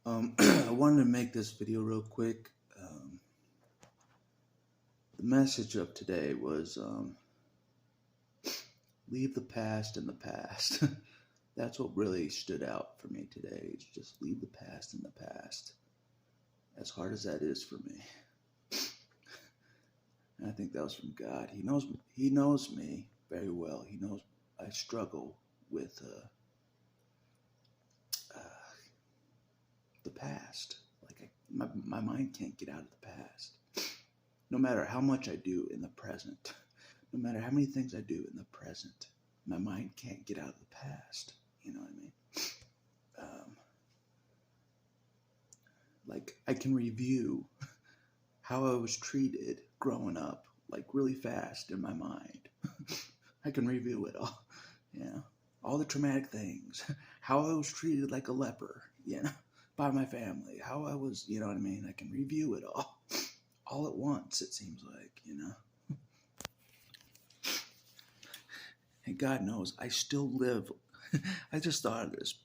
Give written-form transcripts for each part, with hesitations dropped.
I wanted to make this video real quick. The message of today was leave the past in the past. That's what really stood out for me today. Is just leave the past in the past. As hard as that is for me, and I think that was from God. He knows. He knows me very well. He knows I struggle with uh, the past. My mind can't get out of the past. No matter how much I do in the present, no matter how many things I do in the present, my mind can't get out of the past. You know what I mean? Um, like I can review how I was treated growing up, like really fast in my mind. I can review it all. Yeah, all the traumatic things, how I was treated like a leper. By my family, how I was. You know what I mean? I can review it all at once. It seems like. And God knows, I still live. I just thought of this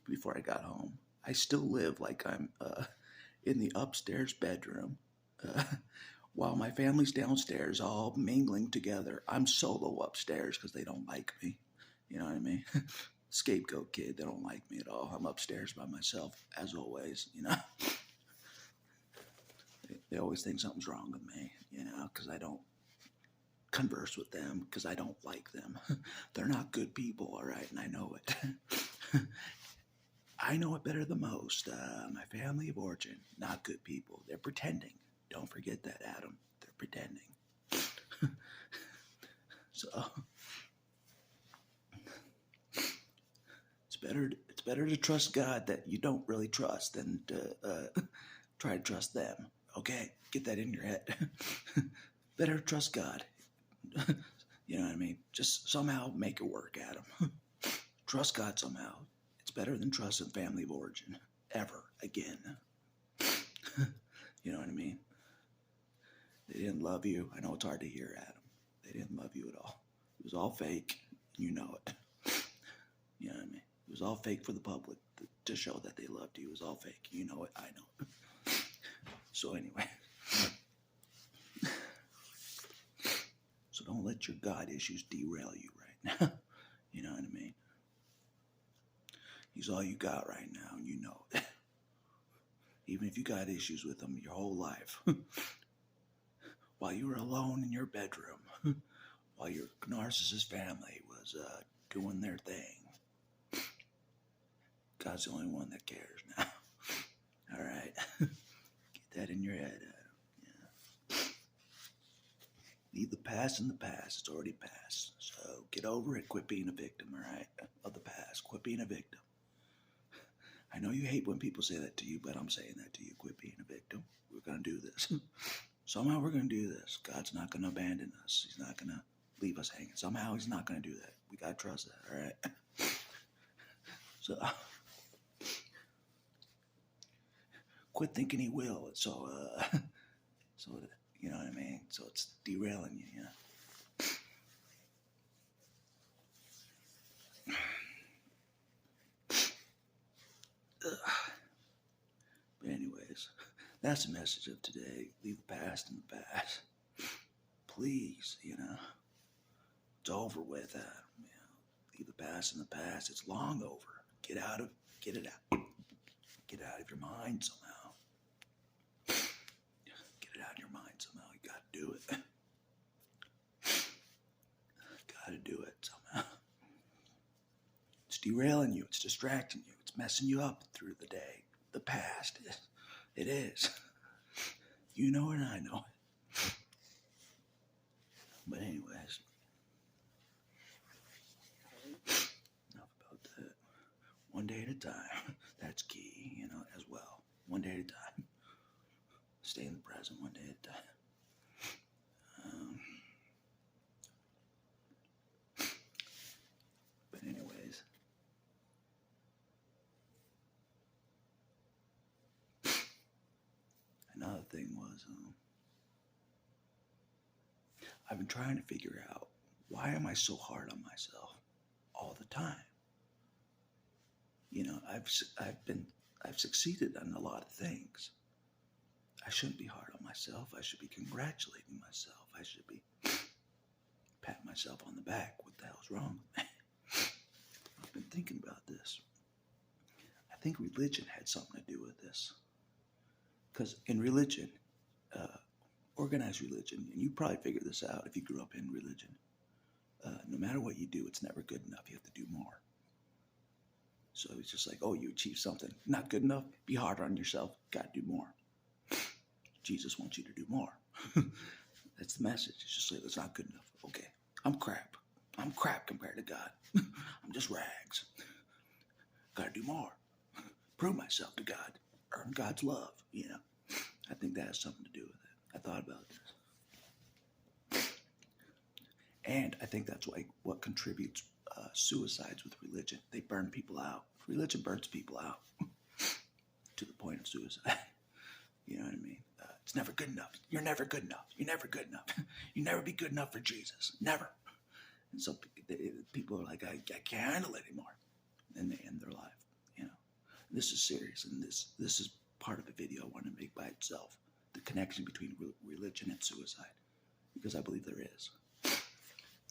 before I got home. I still live like I'm in the upstairs bedroom uh, while my family's downstairs all mingling together. I'm solo upstairs because they don't like me. You know what I mean? Scapegoat kid. They don't like me at all. I'm upstairs by myself, as always. They always think something's wrong with me, because I don't converse with them because I don't like them. They're not good people, all right, and I know it. I know it better than most. My family of origin, not good people. They're pretending. Don't forget that, Adam. They're pretending. So it's better to trust God that you don't really trust than to try to trust them. Okay, get that in your head. Better trust God. You know what I mean? Just somehow make it work, Adam. Trust God somehow. It's better than trusting family of origin ever again. You know what I mean? They didn't love you. I know it's hard to hear, Adam. They didn't love you at all. It was all fake. You know it. You know what I mean? It was all fake for the public to show that they loved you. It was all fake. You know it. I know it. So anyway. So don't let your God issues derail you right now. You know what I mean? He's all you got right now, and you know it. Even if you got issues with him your whole life. While you were alone in your bedroom. While your narcissist family was doing their thing. God's the only one that cares now. All right. Get that in your head. Yeah. Leave the past in the past. It's already past. So get over it. Quit being a victim, all right, of the past. Quit being a victim. I know you hate when people say that to you, but I'm saying that to you. Quit being a victim. We're going to do this. Somehow we're going to do this. God's not going to abandon us. He's not going to leave us hanging. Somehow he's not going to do that. We got to trust that, all right? So quit thinking he will. So you know what I mean? So it's derailing you, But anyways, that's the message of today. Leave the past in the past. Please, it's over with. Leave the past in the past. It's long over. Get it out. Get it out of your mind somehow. Get it out of your mind somehow. You got to do it. Got to do it somehow. It's derailing you. It's distracting you. It's messing you up through the day. The past. It is. You know it and I know it. But anyways. Enough about that. One day at a time. That's key, as well. One day at a time. Stay in the present one day at a time. But anyways. Another thing was, I've been trying to figure out, why am I so hard on myself all the time? I've been I've succeeded in a lot of things. I shouldn't be hard on myself. I should be congratulating myself. I should be patting myself on the back. What the hell's wrong with me? I've been thinking about this. I think religion had something to do with this. Because in religion, organized religion, and you probably figured this out if you grew up in religion, no matter what you do, it's never good enough. You have to do more. So it's just like, oh, you achieved something. Not good enough? Be harder on yourself. Got to do more. Jesus wants you to do more. That's the message. It's just like, it's not good enough. Okay, I'm crap. I'm crap compared to God. I'm just rags. Got to do more. Prove myself to God. Earn God's love, you know. I think that has something to do with it. I thought about this. And I think that's what contributes suicides with religion. They burn people out. Religion burns people out to the point of suicide. You know what I mean? It's never good enough. You're never good enough. You're never good enough. You never be good enough for Jesus. Never. And so people are like, I can't handle it anymore. And they end their life. You know, this is serious, and this is part of the video I want to make by itself. The connection between religion and suicide, because I believe there is.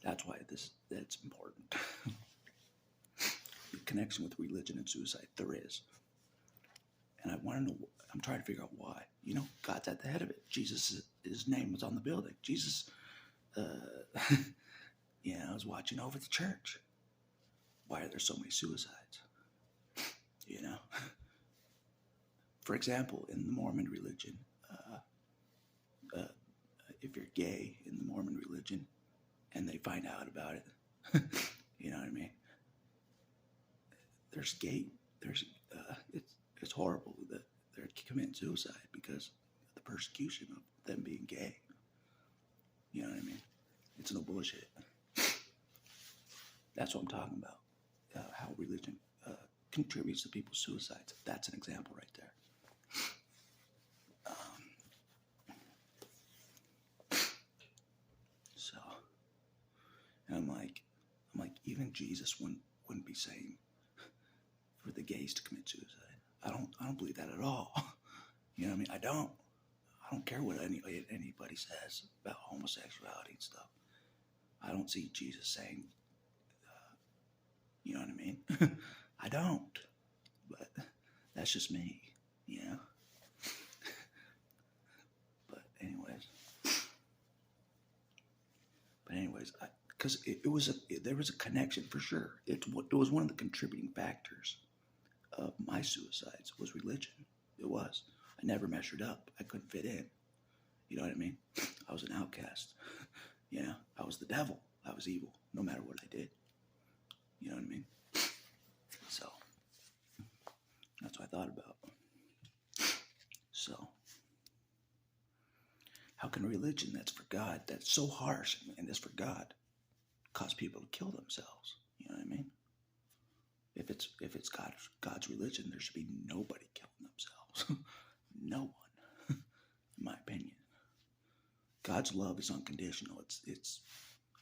That's why that's important. The connection with religion and suicide, there is. And I want to know, I'm trying to figure out why. You know, God's at the head of it. Jesus, his name was on the building. Jesus, is watching over the church. Why are there so many suicides? You know? For example, in the Mormon religion, if you're gay in the Mormon religion and they find out about it, you know what I mean? It's horrible that they're committing suicide because of the persecution of them being gay. You know what I mean? It's no bullshit. That's what I'm talking about. How religion contributes to people's suicides. That's an example right there. And I'm like, even Jesus wouldn't be saying for the gays to commit suicide. I don't believe that at all. You know what I mean? I don't care what anybody says about homosexuality and stuff. I don't see Jesus saying, you know what I mean? I don't. But that's just me, you know? But anyways, because there was a connection for sure. It was one of the contributing factors of my suicides was religion. It was. I never measured up. I couldn't fit in. You know what I mean? I was an outcast. You know, I was the devil. I was evil, no matter what I did. You know what I mean? So that's what I thought about. So how can a religion that's for God, that's so harsh and is for God, cause people to kill themselves? You know what I mean? If it's God's religion, there should be nobody killing themselves. No one, in my opinion. God's love is unconditional. It's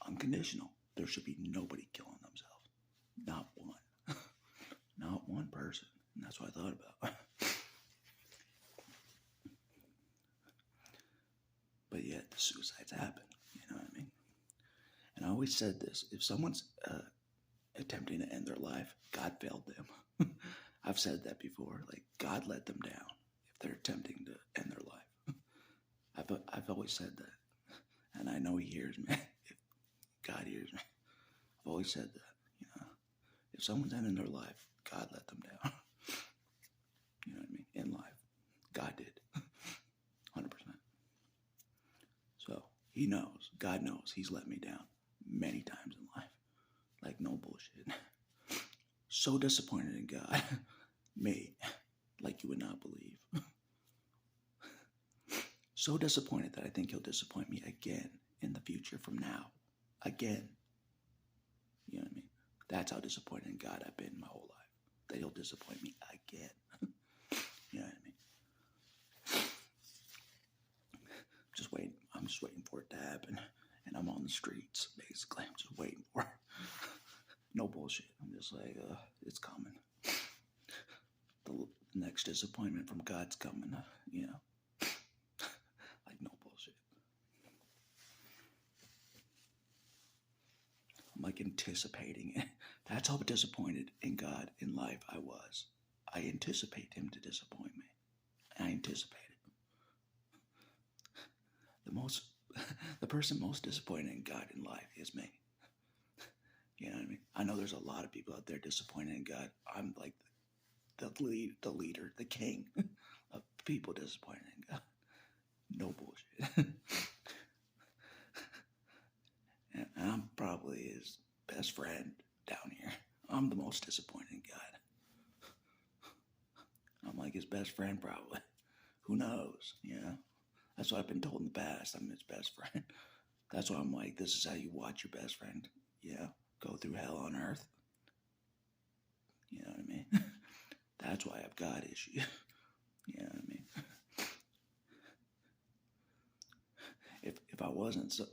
unconditional. There should be nobody killing themselves. Not one. Not one person. And that's what I thought about. But yet the suicides happen. You know what I mean? And I always said this. If someone's attempting to end their life, God failed them. I've said that before. Like, God let them down if they're attempting to end their life. I've always said that. And I know he hears me. If God hears me. I've always said that, you know. If someone's ending their life, God let them down. You know what I mean? In life. God did. 100%. So, he knows. God knows he's let me down many times in life. Like, no bullshit. So disappointed in God. Me. Like you would not believe. So disappointed that I think he'll disappoint me again in the future from now. Again. You know what I mean? That's how disappointed in God I've been my whole life. That he'll disappoint me again. You know what I mean? I'm just waiting for it to happen. And I'm on the streets, basically. I'm just waiting for it. No bullshit. I'm just like, it's coming. next disappointment from God's coming, like no bullshit. I'm like anticipating it. That's how disappointed in God in life I was. I anticipate him to disappoint me. I anticipate it. The person most disappointed in God in life is me. You know what I mean? I know there's a lot of people out there disappointed in God. I'm like the leader, the king of people disappointed in God. No bullshit. And I'm probably his best friend down here. I'm the most disappointed in God. I'm like his best friend, probably. Who knows? That's what I've been told in the past. I'm his best friend. That's why I'm like, this is how you watch your best friend. Go through hell on earth. You know what I mean? That's why I've got issues. You know what I mean? If I wasn't so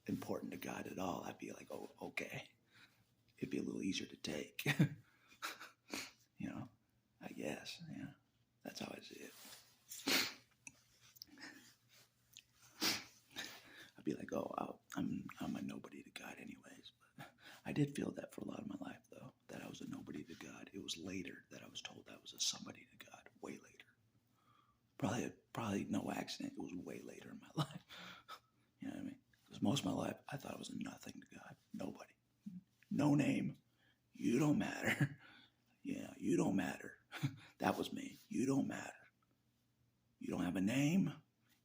important to God at all, I'd be like, oh, okay. It'd be a little easier to take. I guess. That's how I see it. I'd be like, oh, I'm a nobody to God anyways. But I did feel that for a lot of my life, though, that I was a nobody to God. It was later that I was told I was a somebody to God. Way later. Probably no accident. It was way later in my life. You know what I mean? Because most of my life, I thought I was a nothing to God. Nobody. No name. You don't matter. You don't matter. That was me. You don't matter. You don't have a name.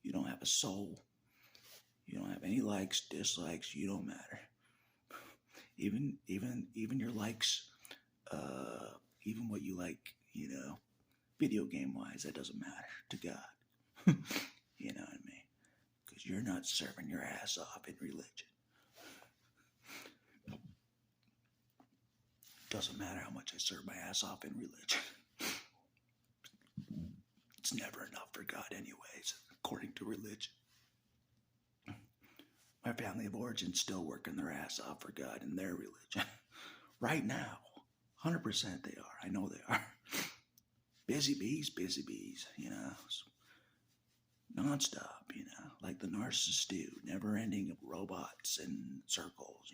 You don't have a soul. You don't have any likes, dislikes. You don't matter. Even your likes, even what you like, video game wise, that doesn't matter to God. You know what I mean? Because you're not serving your ass off in religion. Doesn't matter how much I serve my ass off in religion. It's never enough for God anyways, according to religion. My family of origin still working their ass off for God in their religion. Right now, 100% they are. I know they are. Busy bees, nonstop, like the narcissists do, never-ending robots in circles,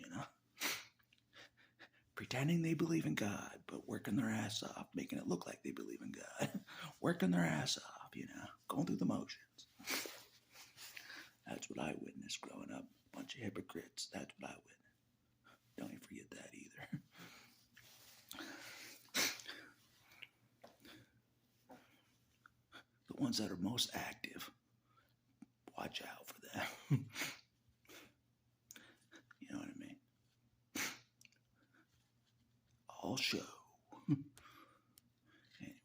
pretending they believe in God, but working their ass off, making it look like they believe in God, working their ass off, going through the motions. That's what I witnessed growing up. A bunch of hypocrites. That's what I witnessed. Don't you forget that either. The ones that are most active, watch out for them. You know what I mean? All show. Anyways,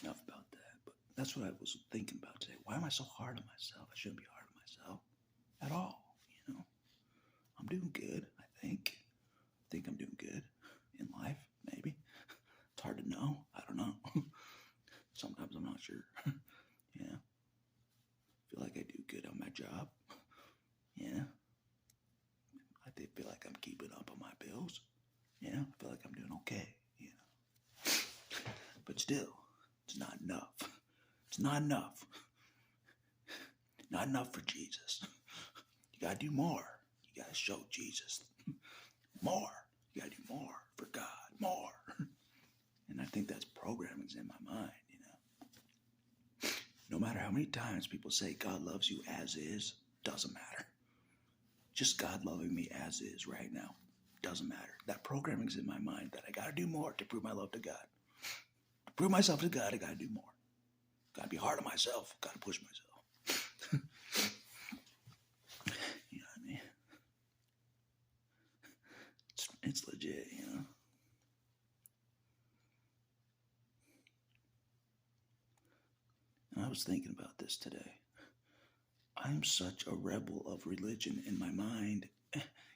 enough about that. But that's what I was thinking about today. Why am I so hard on myself? I shouldn't be hard on myself at all. I'm doing good, I think. I think I'm doing good in life, maybe. It's hard to know. I don't know. Sometimes I'm not sure. Feel like I do good on my job. I feel like I'm keeping up on my bills. I feel like I'm doing okay. But still, it's not enough. It's not enough. Not enough for Jesus. You gotta do more. You gotta show Jesus more. You gotta do more for God. More. And I think that's programming's in my mind, No matter how many times people say God loves you as is, doesn't matter. Just God loving me as is right now, doesn't matter. That programming's in my mind that I gotta do more to prove my love to God. To prove myself to God, I gotta do more. Gotta be hard on myself. Gotta push myself. You know what I mean? It's legit, And I was thinking about this today. I'm such a rebel of religion in my mind.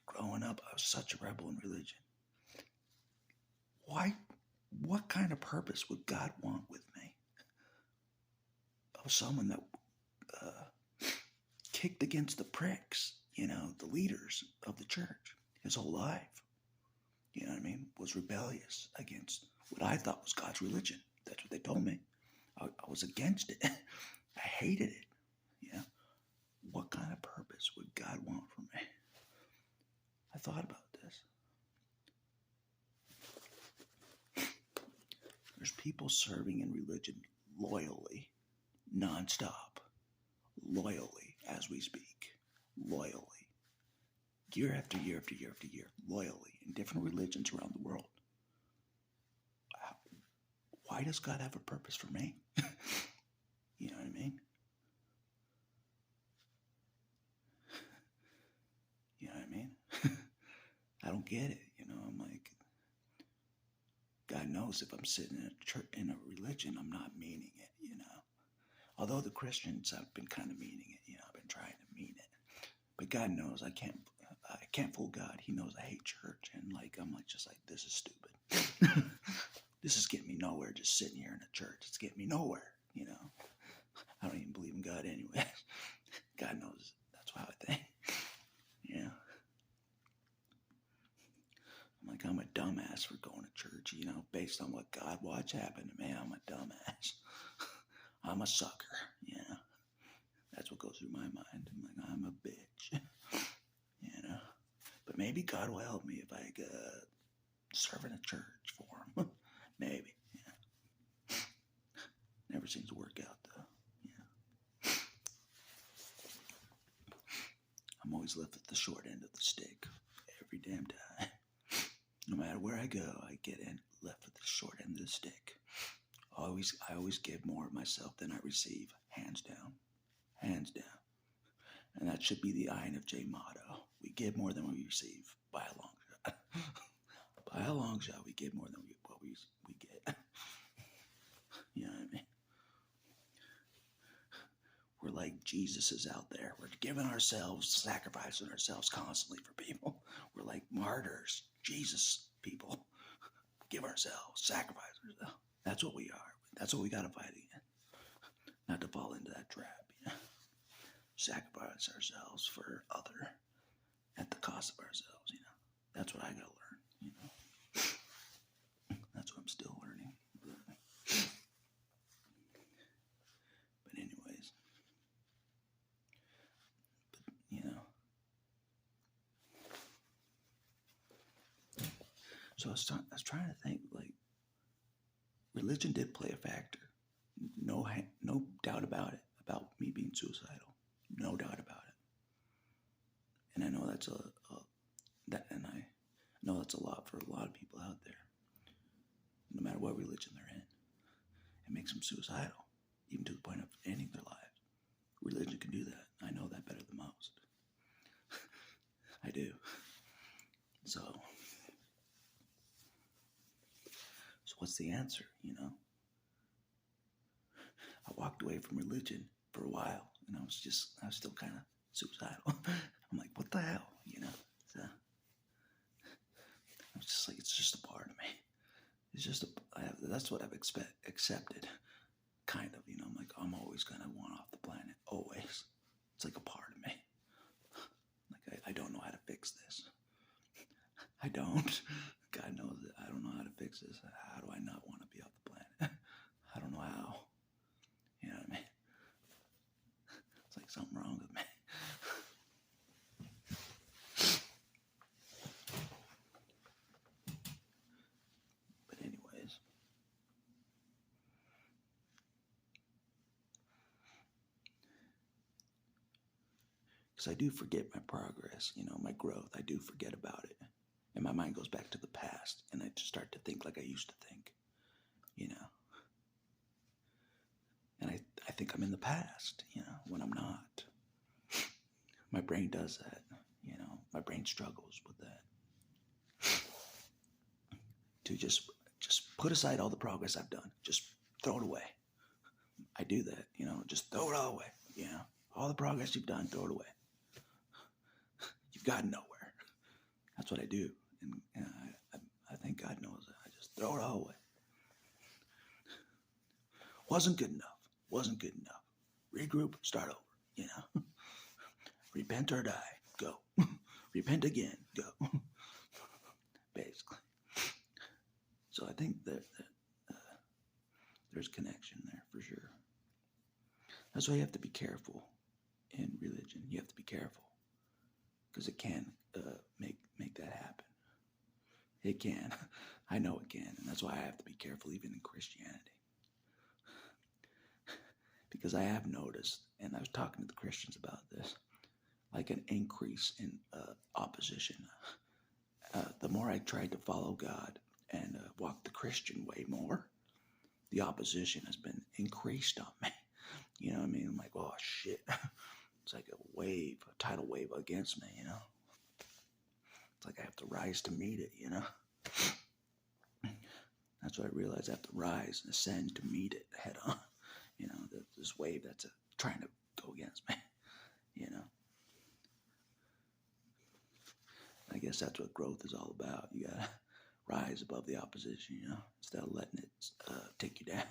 Growing up, I was such a rebel in religion. Why? What kind of purpose would God want with me? I was someone that kicked against the pricks, the leaders of the church his whole life. You know what I mean? Was rebellious against what I thought was God's religion. That's what they told me. I was against it. I hated it. Yeah. What kind of purpose would God want from me? I thought about this. There's people serving in religion loyally, nonstop, loyally as we speak, loyally, year after year after year after year, loyally in different religions around the world. Why does God have a purpose for me? You know what I mean? You know what I mean? I don't get it. I'm like, God knows if I'm sitting in a church, in a religion, I'm not meaning it. Although the Christians have been kind of meaning it. I've been trying to mean it, but God knows I can't fool God. He knows I hate church, and I'm just like, this is stupid. This is getting me nowhere. Just sitting here in a church, it's getting me nowhere. I don't even believe in God anyway. God knows that's how I think. Yeah. I'm a dumbass for going to church, based on what God watched happen to me. I'm a dumbass. I'm a sucker, That's what goes through my mind. I'm a bitch, But maybe God will help me if I serve in a church for him. Maybe, Never seems to work out, though, I'm always left with the short end of the stick every damn time. No matter where I go, I get left with the short end of the stick. I always give more of myself than I receive, hands down, hands down. And that should be the INFJ motto. We give more than we receive by a long shot. By a long shot, we give more than what we get. You know what I mean? We're like Jesus is out there. We're giving ourselves, sacrificing ourselves constantly for people. We're like martyrs, Jesus people. Give ourselves, sacrifice ourselves. That's what we are. That's what we got to fight against. Not to fall into that trap. Sacrifice ourselves for other at the cost of ourselves. That's what I got to learn. That's what I'm still learning. But anyways, so I was trying to think, religion did play a factor. No doubt about it, about me being suicidal. No doubt about it. And I know that's I know that's a lot for a lot of people out there. No matter what religion they're in, it makes them suicidal, even to the point of ending their lives. Religion can do that. I know that better than most. I do. So what's the answer? I walked away from religion for a while, and I was still kind of suicidal. I'm like, what the hell? So I was just like, it's just a part of me. It's just that's what I've accepted, kind of. I'm like, I'm always gonna want off the planet, always. It's like a part of me. Like I don't know how to fix this. I don't. God knows that I don't know how to fix this. How do I not want to be off the planet? I don't know how. You know what I mean? It's like something wrong with me. But anyways. Because I do forget my progress, my growth. I do forget about it. And my mind goes back to the past. And I just start to think like I used to think. And I think I'm in the past, when I'm not. My brain does that, My brain struggles with that. To just put aside all the progress I've done. Just throw it away. I do that, just throw it all away. All the progress you've done, throw it away. You've gotten nowhere. That's what I do. And I think God knows that. I just throw it all away. Wasn't good enough. Wasn't good enough. Regroup, start over, Repent or die, go. Repent again, go. Basically. So I think that there's connection there for sure. That's why you have to be careful in religion. You have to be careful because it can make that happen. It can. I know it can, and that's why I have to be careful even in Christianity. Because I have noticed, and I was talking to the Christians about this, like an increase in opposition. The more I tried to follow God and walk the Christian way more, the opposition has been increased on me. You know what I mean? I'm like, oh shit. It's like a wave, a tidal wave against me, you know? It's like I have to rise to meet it, you know? That's what I realized. I have to rise and ascend to meet it head on. You know, this wave that's trying to go against me, you know? I guess that's what growth is all about. You gotta rise above the opposition, you know, instead of letting it take you down.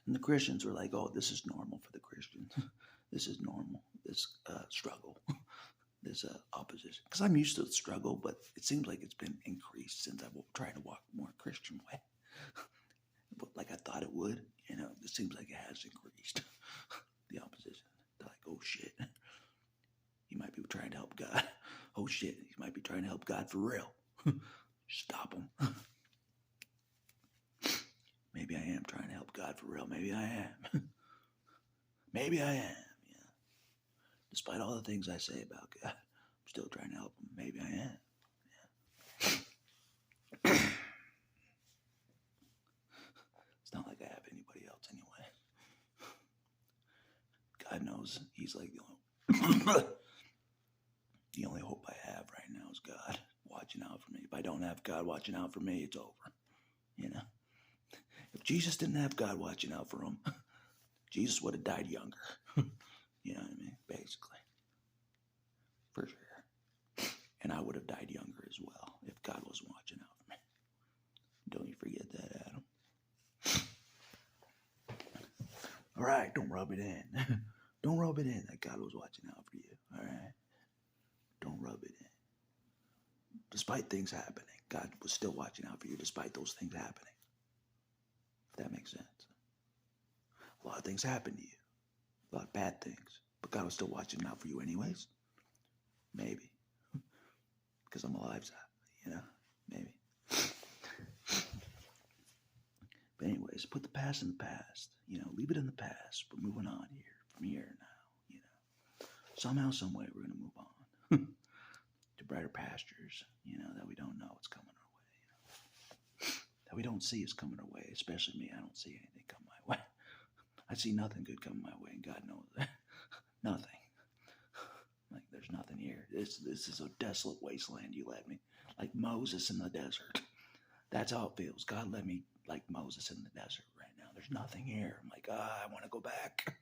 And the Christians were like, oh, this is normal for the Christians. This is normal, this struggle, this opposition. Because I'm used to the struggle, but it seems like it's been increased since I've tried to walk more Christian way. But like I thought it would, you know, it seems like it has increased. The opposition. They're like, oh shit. He might be trying to help God. Oh shit, he might be trying to help God for real. Stop him. Maybe I am trying to help God for real. Maybe I am. Maybe I am. Yeah. Despite all the things I say about God, I'm still trying to help him. Maybe I am. Yeah. It's not like I have anybody else anyway. God knows he's like the only hope I have right now is God watching out for me. If I don't have God watching out for me, it's over. You know? If Jesus didn't have God watching out for him, Jesus would have died younger. You know what I mean? Basically. For sure. And I would have died younger as well if God wasn't watching out for me. Don't you forget that, Adam. All right, don't rub it in. Don't rub it in that God was watching out for you. All right? Don't rub it in. Despite things happening, God was still watching out for you despite those things happening. If that makes sense. A lot of things happened to you. A lot of bad things. But God was still watching out for you anyways. Maybe. Because I'm alive, you know? Maybe. But anyways, put the past in the past. You know, leave it in the past. We're moving on here. From here now, you know. Somehow, some way, we're going to move on. To brighter pastures, you know, that we don't know what's coming our way. You know? That we don't see is coming our way. Especially me, I don't see anything come my way. I see nothing good coming my way, and God knows that. Nothing. Like, there's nothing here. This is a desolate wasteland you led me. Like Moses in the desert. That's how it feels. God led me like Moses in the desert right now. There's nothing here. I'm like, I want to go back.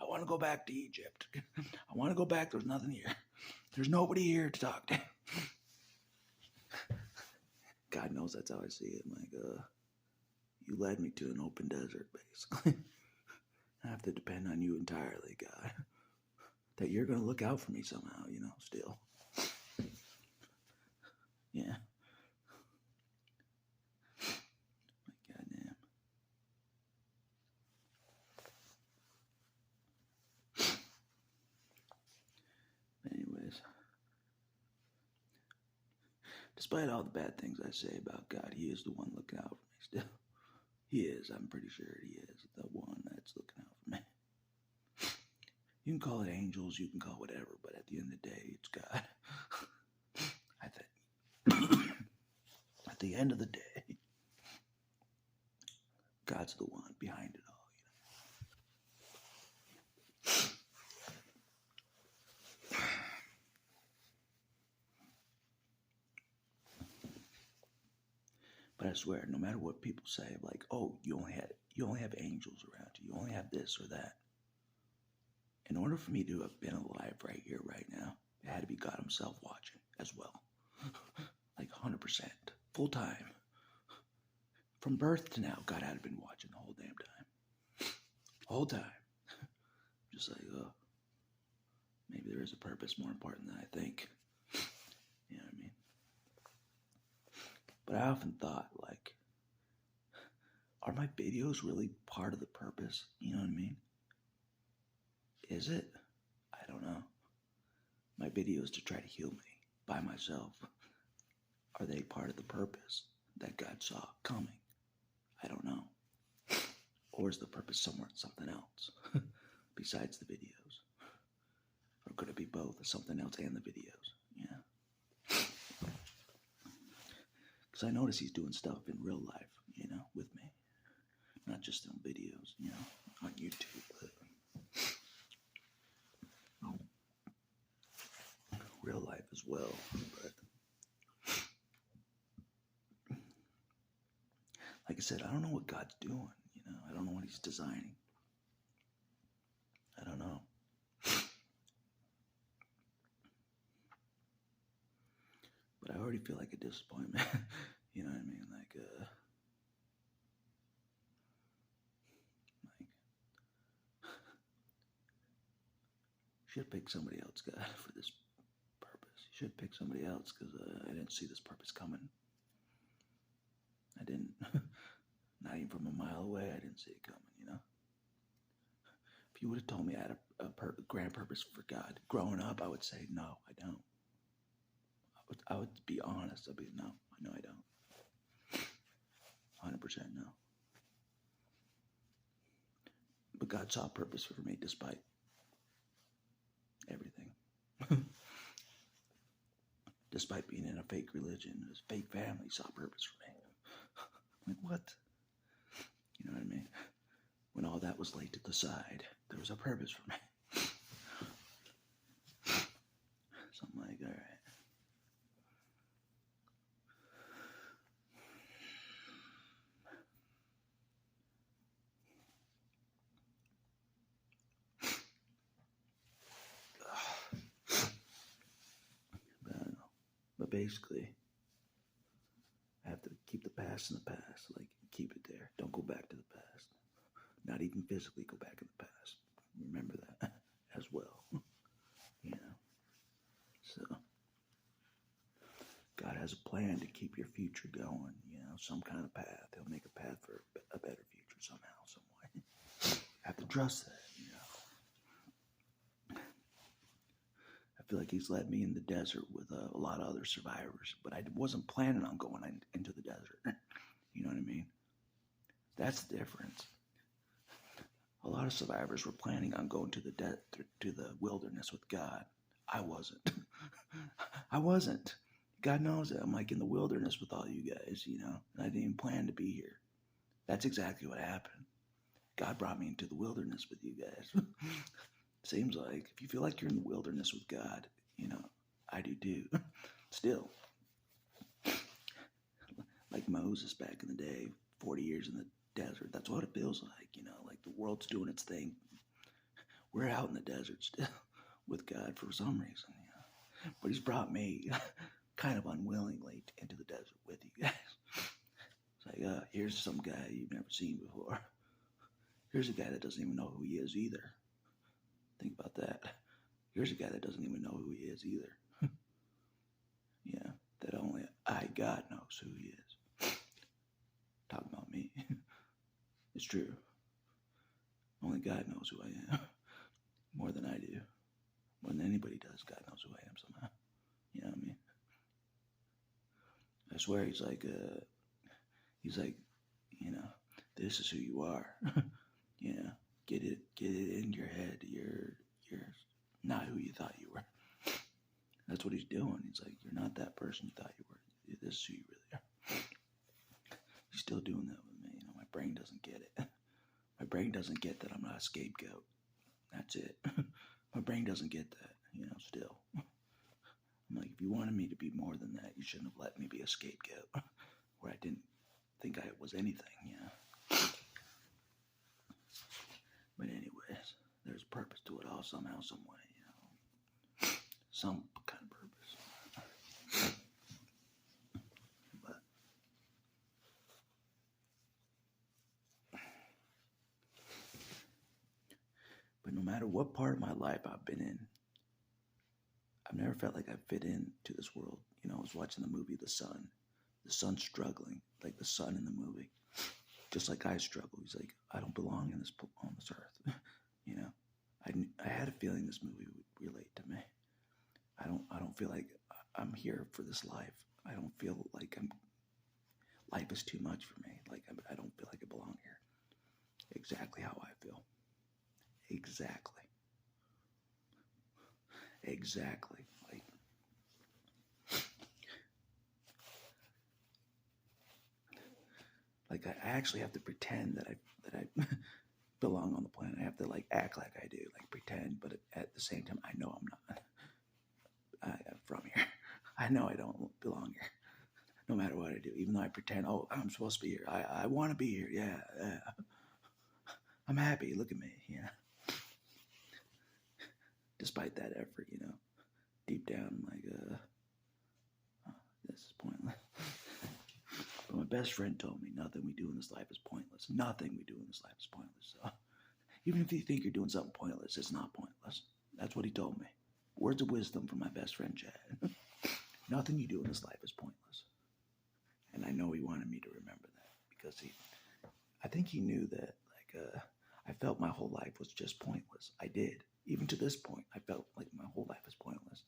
I want to go back to Egypt. I want to go back. There's nothing here. There's nobody here to talk to. God knows that's how I see it. I'm like, you led me to an open desert, basically. I have to depend on you entirely, God. That you're going to look out for me somehow, you know, still. Yeah. Goddamn. Anyways. Despite all the bad things I say about God, he is the one looking out for me still. He is. I'm pretty sure he is the one that's looking out for me. You can call it angels, you can call it whatever, but at the end of the day, it's God. I think. At the end of the day, God's the one behind it all, you know. But I swear, no matter what people say, like, oh, you only have angels around you, you only have this or that. In order for me to have been alive right here, right now, it had to be God himself watching as well. Like 100%, full time. From birth to now, God had been watching the whole damn time. Whole time. Just like, maybe there is a purpose more important than I think. You know what I mean? But I often thought, like, are my videos really part of the purpose? You know what I mean? Is it? I don't know. My videos to try to heal me by myself. Are they part of the purpose that God saw coming? I don't know. Or is the purpose something else besides the videos? Or could it be both, something else and the videos? Yeah. Because I notice he's doing stuff in real life, with me. Not just in videos, on YouTube, but real life as well. But like I said, I don't know what God's doing, I don't know what he's designing. I don't know. But I already feel like a disappointment. You know what I mean? Like should pick somebody else, God, for this purpose. You should pick somebody else because I didn't see this purpose coming. I didn't. Not even from a mile away, I didn't see it coming, If you would have told me I had a grand purpose for God growing up, I would say, no, I don't. I would be honest. I'd be, no, I know I don't. 100% no. But God saw a purpose for me despite everything. Despite being in a fake religion, a fake family saw purpose for me. Like, what? You know what I mean? When all that was laid to the side, there was a purpose for me. So I'm like, all right. But I don't know. But basically, I have to keep the past in the past. Like, keep it there. Don't go back to the past. Not even physically go back in the past. Remember that as well. So, God has a plan to keep your future going, some kind of path. He'll make a path for a better future somehow, some way. I have to trust that, I feel like he's led me in the desert with a lot of other survivors, but I wasn't planning on going into the desert. You know what I mean? That's the difference. A lot of survivors were planning on going to the wilderness with God. I wasn't. I wasn't. God knows that I'm like in the wilderness with all you guys, and I didn't even plan to be here. That's exactly what happened. God brought me into the wilderness with you guys. Seems like if you feel like you're in the wilderness with God, I do too. Still. Like Moses back in the day, 40 years in the desert. That's what it feels like, like the world's doing its thing. We're out in the desert still with God for some reason, But he's brought me kind of unwillingly into the desert with you guys. It's like, here's some guy you've never seen before. Here's a guy that doesn't even know who he is either. Think about that. Here's a guy that doesn't even know who he is either. That only God knows who he is. Talking about me. It's true. Only God knows who I am. More than I do. More than anybody does, God knows who I am somehow. You know what I mean? I swear he's like, this is who you are. Get it in your head. You're not who you thought you were. That's what he's doing. He's like, you're not that person you thought you were. This is who you really are. He's still doing that with me. My brain doesn't get it. My brain doesn't get that I'm not a scapegoat. That's it. My brain doesn't get that, still. I'm like, if you wanted me to be more than that, you shouldn't have let me be a scapegoat where I didn't think I was anything, But anyways, there's purpose to it all somehow, some way, Some kind of purpose. But no matter what part of my life I've been in, I've never felt like I fit into this world. I was watching the movie The the son's struggling, like the son in the movie, just like I struggle. He's like, I don't belong in on this earth. You know, I had a feeling this movie would relate to me. I don't feel like I'm here for this life. I don't feel like life is too much for me. Like I don't feel like I belong here. Exactly how I feel. Exactly. Exactly. Like I actually have to pretend that I belong on the planet. I have to like act like I do, like pretend, but at the same time, I know I'm not. I'm from here. I know I don't belong here, no matter what I do. Even though I pretend, oh, I'm supposed to be here. I want to be here. Yeah, I'm happy. Look at me. Yeah. Despite that effort, deep down, I'm like, this is pointless. But my best friend told me nothing we do in this life is pointless. Nothing we do in this life is pointless. So even if you think you're doing something pointless, it's not pointless. That's what he told me. Words of wisdom from my best friend, Chad. Nothing you do in this life is pointless. And I know he wanted me to remember that because I think he knew that, I felt my whole life was just pointless. I did. Even to this point, I felt like my whole life is pointless.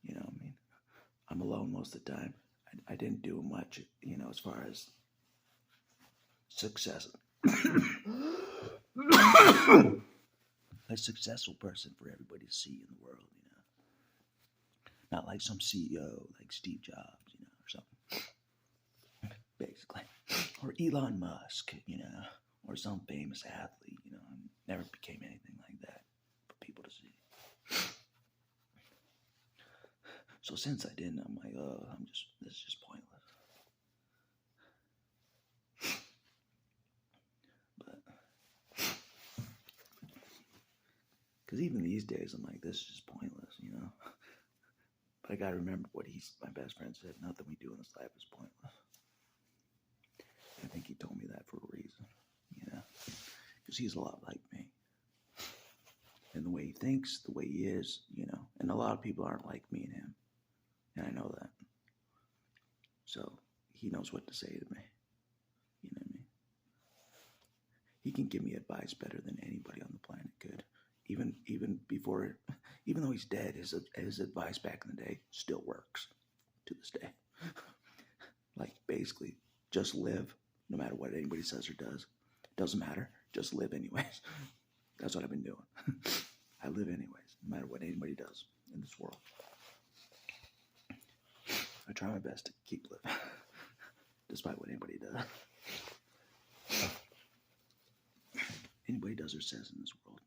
You know what I mean? I'm alone most of the time. I didn't do much, as far as success. A successful person for everybody to see in the world, Not like some CEO like Steve Jobs, or something. Basically. Or Elon Musk, or some famous athlete, Never became anything like that for people to see. So since I didn't, I'm like, this is just pointless. But, because even these days, I'm like, this is just pointless, But I gotta remember what my best friend said, nothing we do in this life is pointless. I think he told me that for a reason, because he's a lot like me. And the way he thinks, the way he is, and a lot of people aren't like me and him. And I know that. So he knows what to say to me. You know what I mean? He can give me advice better than anybody on the planet could. Even before, even though he's dead, his advice back in the day still works to this day. Like basically, just live, no matter what anybody says or does. Doesn't matter. Just live anyways. That's what I've been doing. I live anyways, no matter what anybody does in this world. I try my best to keep living, despite what anybody does. Anybody does or says in this world,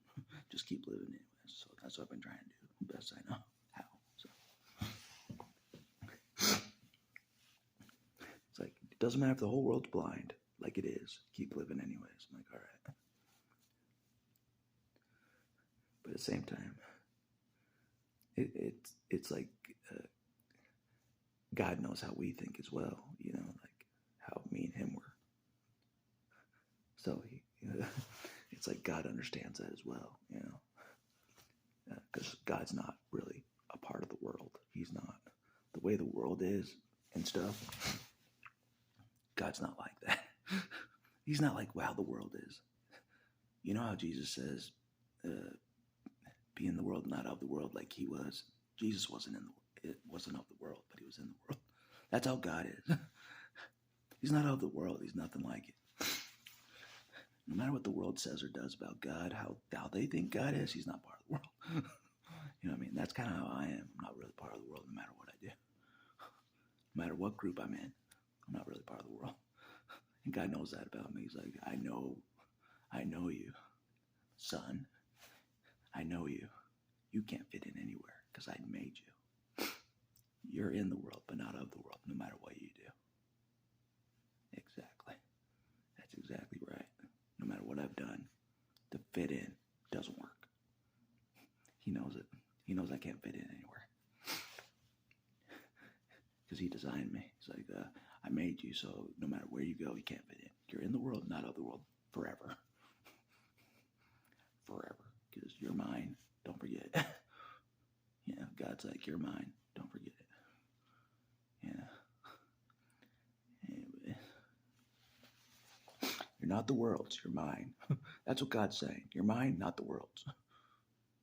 just keep living anyways. So that's what I've been trying to do, best I know how. So it's like, it doesn't matter if the whole world's blind, like it is. Keep living anyways. I'm like, all right. But at the same time, it's like God knows how we think as well, like how me and him were. So it's like God understands that as well, because God's not really a part of the world. He's not the way the world is and stuff. God's not like that. He's not like how the world is. You know how Jesus says, be in the world, not of the world, like he was. Jesus wasn't wasn't of the world, but he was in the world. That's how God is. He's not of the world. He's nothing like it. No matter what the world says or does about God, how they think God is, he's not part of the world. You know what I mean? That's kind of how I am. I'm not really part of the world no matter what I do. No matter what group I'm in, I'm not really part of the world. And God knows that about me. He's like, I know you, son. I know you. You can't fit in anywhere because I made you. You're in the world, but not of the world, no matter what you do. Exactly. That's exactly right. No matter what I've done, to fit in doesn't work. He knows it. He knows I can't fit in anywhere. Because he designed me. He's like, I made you, so no matter where you go, you can't fit in. You're in the world, not of the world, forever. Forever. Because you're mine. Don't forget it. God's like, you're mine. Don't forget it. You're not the world's, you're mine. That's what God's saying. You're mine, not the world's.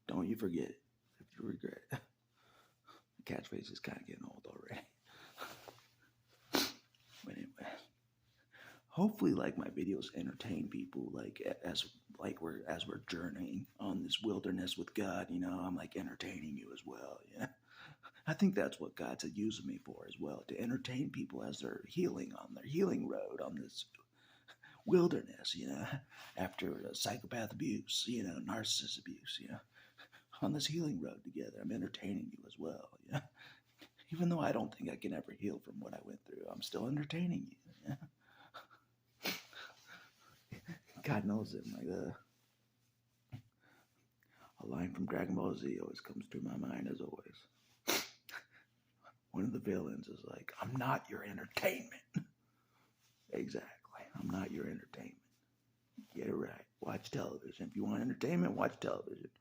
Don't you forget it if you regret it. The catchphrase is kind of getting old already. But anyway, hopefully, like, my videos entertain people, like as we're journeying on this wilderness with God. You know, I'm like entertaining you as well. Yeah, I think that's what God's using me for as well, to entertain people as they're healing on their healing road on this wilderness. You know, after psychopath abuse, you know, narcissist abuse. You know, on this healing road together, I'm entertaining you as well. You know, even though I don't think I can ever heal from what I went through, I'm still entertaining you. Yeah? God knows it. Like a line from Dragon Ball Z always comes through my mind as always. One of the villains is like, I'm not your entertainment. Exactly. I'm not your entertainment. Get it right. Watch television. If you want entertainment, watch television.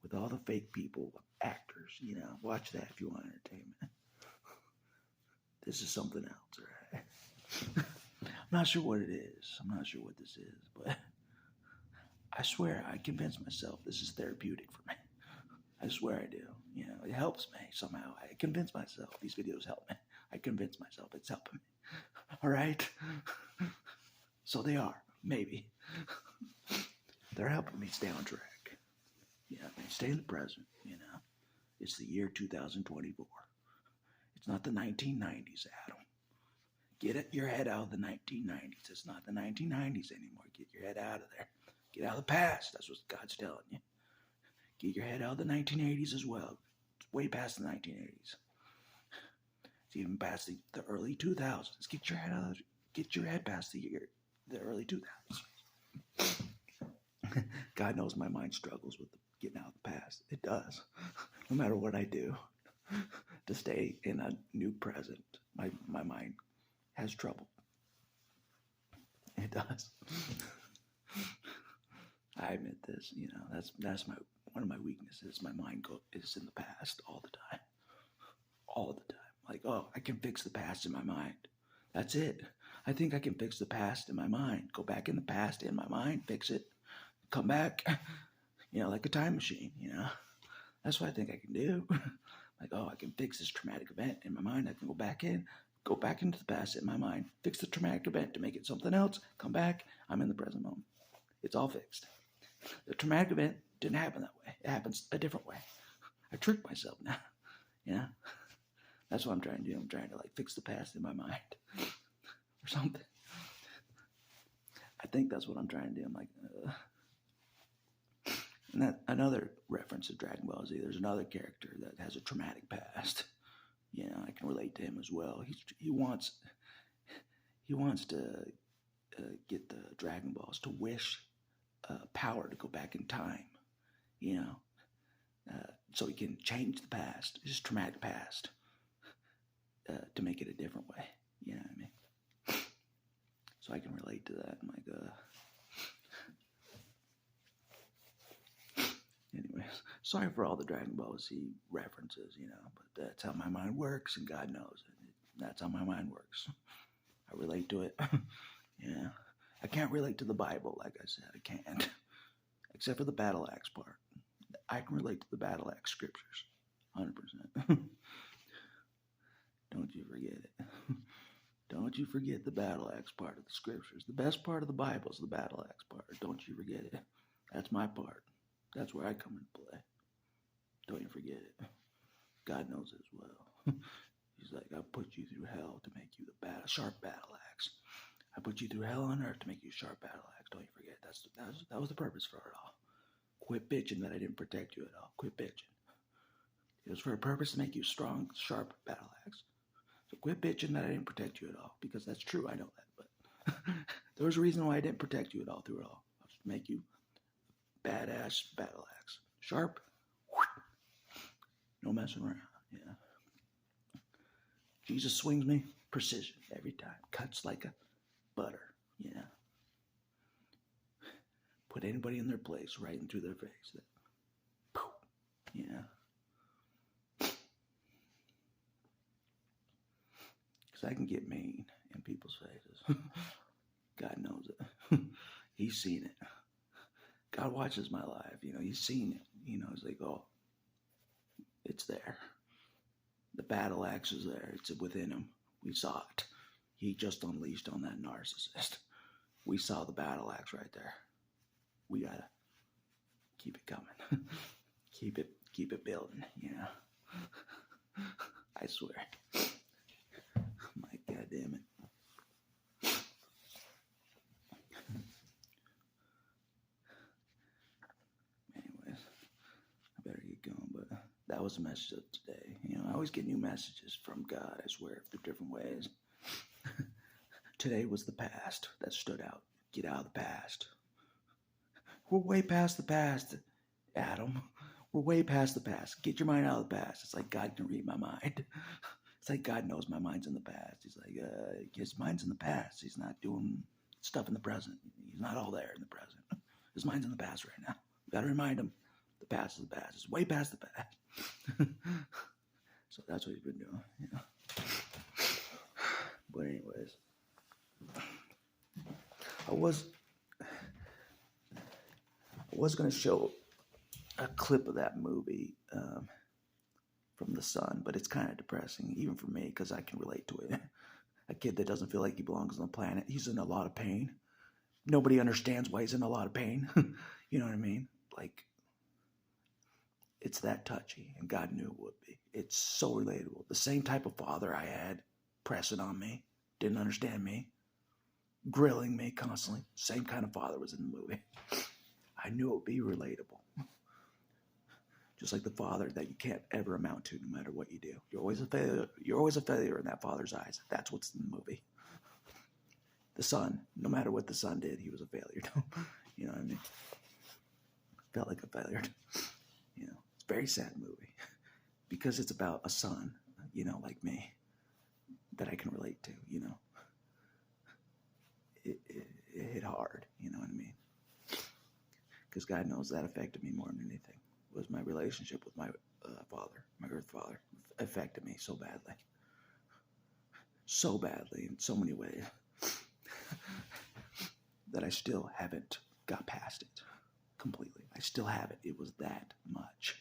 With all the fake people, actors, you know, watch that if you want entertainment. This is something else, right? I'm not sure what it is. I'm not sure what this is, but I swear I convince myself this is therapeutic for me. I swear I do. You know, it helps me somehow. I convince myself these videos help me. I convince myself it's helping me. All right? So they are, maybe. They're helping me stay on track. Yeah, stay in the present, you know. It's the year 2024. It's not the 1990s, Adam. Get your head out of the 1990s. It's not the 1990s anymore. Get your head out of there. Get out of the past. That's what God's telling you. Get your head out of the 1980s as well. It's way past the 1980s. It's even past the early 2000s. Get your head past the early 2000s. God knows my mind struggles with getting out of the past. It does. No matter what I do to stay in a new present, my mind has trouble. It does. I admit this, you know, that's one of my weaknesses. My mind is in the past all the time. All the time. Like, oh, I can fix the past in my mind. That's it. I think I can fix the past in my mind. Go back in the past in my mind, fix it, come back, you know, like a time machine, you know. That's what I think I can do. Like, oh, I can fix this traumatic event in my mind. I can go back into the past in my mind, fix the traumatic event to make it something else, come back, I'm in the present moment. It's all fixed. The traumatic event didn't happen that way. It happens a different way. I tricked myself now. You know? That's what I'm trying to do. I'm trying to, like, fix the past in my mind. Or something. I think that's what I'm trying to do. I'm like, And that another reference to Dragon Ball Z, there's another character that has a traumatic past. You know, I can relate to him as well. He wants to get the Dragon Balls to wish power to go back in time, you know, so he can change the past, his traumatic past, to make it a different way. You know what I mean? So I can relate to that. I'm like, anyways, sorry for all the Dragon Ball Z references, you know, but that's how my mind works, and God knows it. That's how my mind works. I relate to it. Yeah. I can't relate to the Bible, like I said. I can't. Except for the battle axe part. I can relate to the battle axe scriptures. 100%. Don't you forget it. Don't you forget the battle axe part of the scriptures. The best part of the Bible is the battle axe part. Don't you forget it. That's my part. That's where I come into play. Don't you forget it. God knows it as well. He's like, I put you through hell to make you the sharp battle axe. I put you through hell on earth to make you a sharp battle axe. Don't you forget. That was the purpose for it all. Quit bitching that I didn't protect you at all. Quit bitching. It was for a purpose to make you strong, sharp battle axe. So quit bitching that I didn't protect you at all, because that's true. I know that, but there was a reason why I didn't protect you at all through it all. I was to make you badass battle axe. Sharp. No messing around. Yeah. Jesus swings me, precision every time. Cuts like a butter, you know. Put anybody in their place, right in through their face. Poof, you know. Because I can get mean in people's faces. God knows it. He's seen it. God watches my life. He's seen it. He's like, oh, it's there. The battle axe is there. It's within him. We saw it. He just unleashed on that narcissist. We saw the battle axe right there. We gotta keep it coming. keep it building, I swear. My God damn it. Anyways, I better get going, but that was the message of today. I always get new messages from God, I swear, through different ways. Today was the past that stood out. Get out of the past. We're way past the past, Adam. We're way past the past. Get your mind out of the past. It's like God can read my mind. It's like God knows my mind's in the past. He's like, his mind's in the past. He's not doing stuff in the present. He's not all there in the present. His mind's in the past right now. We got to remind him the past is the past. It's way past the past. So that's what he's been doing. But anyways, I was going to show a clip of that movie from The Son, but it's kind of depressing, even for me, because I can relate to it. A kid that doesn't feel like he belongs on the planet. He's in a lot of pain. Nobody understands why he's in a lot of pain. You know what I mean? Like, it's that touchy, and God knew it would be. It's so relatable. The same type of father I had pressing on me, didn't understand me, grilling me constantly. Same kind of father was in the movie. I knew it would be relatable. Just like the father that you can't ever amount to no matter what you do. You're always a failure. You're always a failure in that father's eyes. That's what's in the movie. The son, no matter what the son did, he was a failure. You know what I mean? Felt like a failure. It's a very sad movie. Because it's about a son, like me, that I can relate to, It hit hard, you know what I mean? Because God knows that affected me more than anything. Was my relationship with my father, my earth father, affected me so badly. So badly in so many ways that I still haven't got past it completely. I still haven't. It was that much.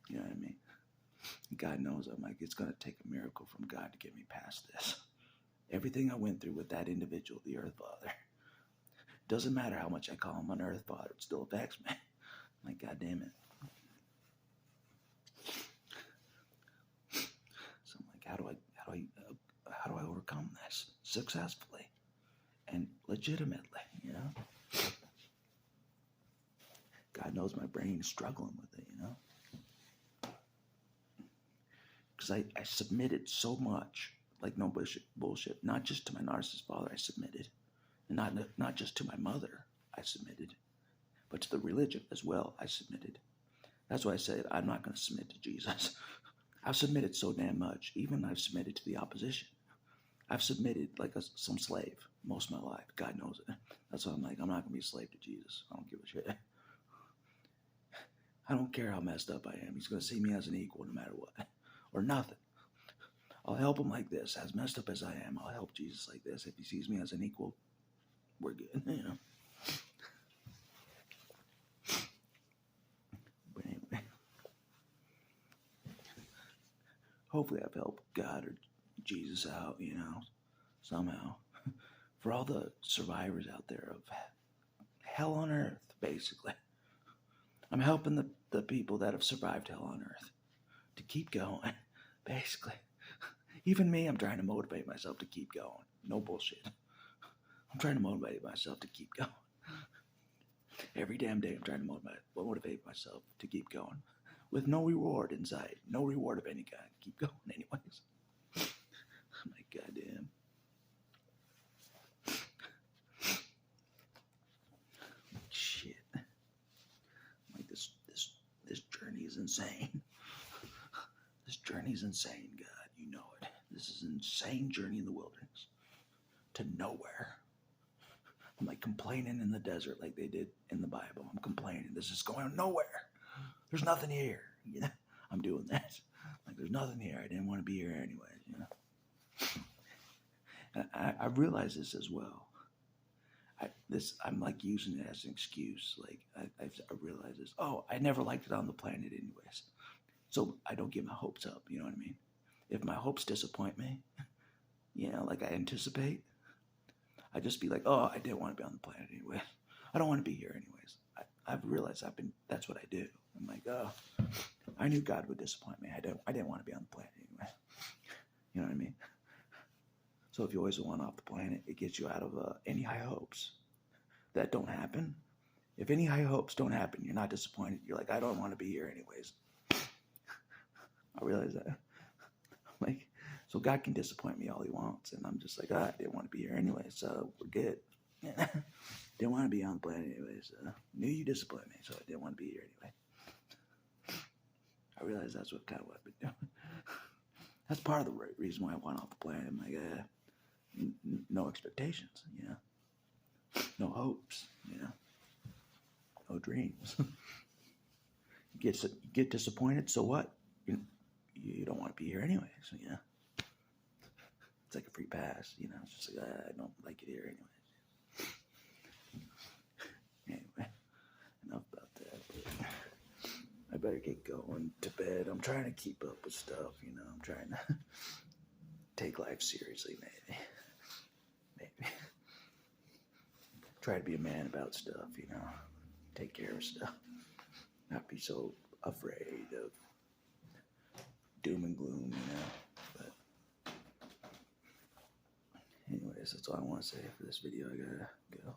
You know what I mean? God knows I'm like, it's going to take a miracle from God to get me past this. Everything I went through with that individual, the earth father, doesn't matter how much I call him an earth father, it still affects me. Like, God damn it. So I'm like, how do I overcome this successfully and legitimately, God knows my brain is struggling with it, Because I submitted so much, like no bullshit, not just to my narcissist father, I submitted. And not just to my mother, I submitted, but to the religion as well, I submitted. That's why I said I'm not going to submit to Jesus. I've submitted so damn much. Even I've submitted to the opposition. I've submitted like some slave most of my life. God knows it. That's why I'm like, I'm not going to be a slave to Jesus. I don't give a shit. I don't care how messed up I am. He's going to see me as an equal no matter what. Or nothing. I'll help him like this. As messed up as I am, I'll help Jesus like this. If he sees me as an equal, we're good, But anyway, hopefully I've helped God or Jesus out, somehow. For all the survivors out there of hell on earth, basically. I'm helping the people that have survived hell on earth to keep going, basically. Even me, I'm trying to motivate myself to keep going. No bullshit. I'm trying to motivate myself to keep going. Every damn day I'm trying to motivate myself to keep going. With no reward in sight. No reward of any kind. Keep going anyways. My goddamn. Shit. Like this journey is insane. This journey is insane, God. You know it. This is an insane journey in the wilderness. To nowhere. I'm like complaining in the desert like they did in the Bible. I'm complaining. This is going nowhere. There's nothing here. I'm doing that. Like there's nothing here. I didn't want to be here anyway. And I realize this as well. I'm like using it as an excuse. Like I realize this. Oh, I never liked it on the planet, anyways. So I don't get my hopes up. You know what I mean? If my hopes disappoint me, like I anticipate, I just be like, oh, I didn't want to be on the planet anyway. I don't want to be here anyways. I've realized that's what I do. I'm like, oh, I knew God would disappoint me. I didn't want to be on the planet anyway. You know what I mean? So if you always want off the planet, it gets you out of any high hopes that don't happen. If any high hopes don't happen, you're not disappointed. You're like, I don't want to be here anyways. I realize that. Like, so God can disappoint me all he wants, and I'm just like, I didn't want to be here anyway, so we're good. Didn't want to be on the planet anyways. Knew you disappointed me, so I didn't want to be here anyway. I realize that's what kind of what I've been doing. That's part of the reason why I want off the planet. I'm like, no expectations, no hopes, no dreams. You get disappointed, so what? You don't want to be here anyway, so it's like a free pass, it's just like, I don't like it here anyway. Anyway, enough about that. I better get going to bed. I'm trying to keep up with stuff, I'm trying to take life seriously, maybe. Try to be a man about stuff, take care of stuff. Not be so afraid of doom and gloom, but anyways, that's all I want to say for this video. I gotta go.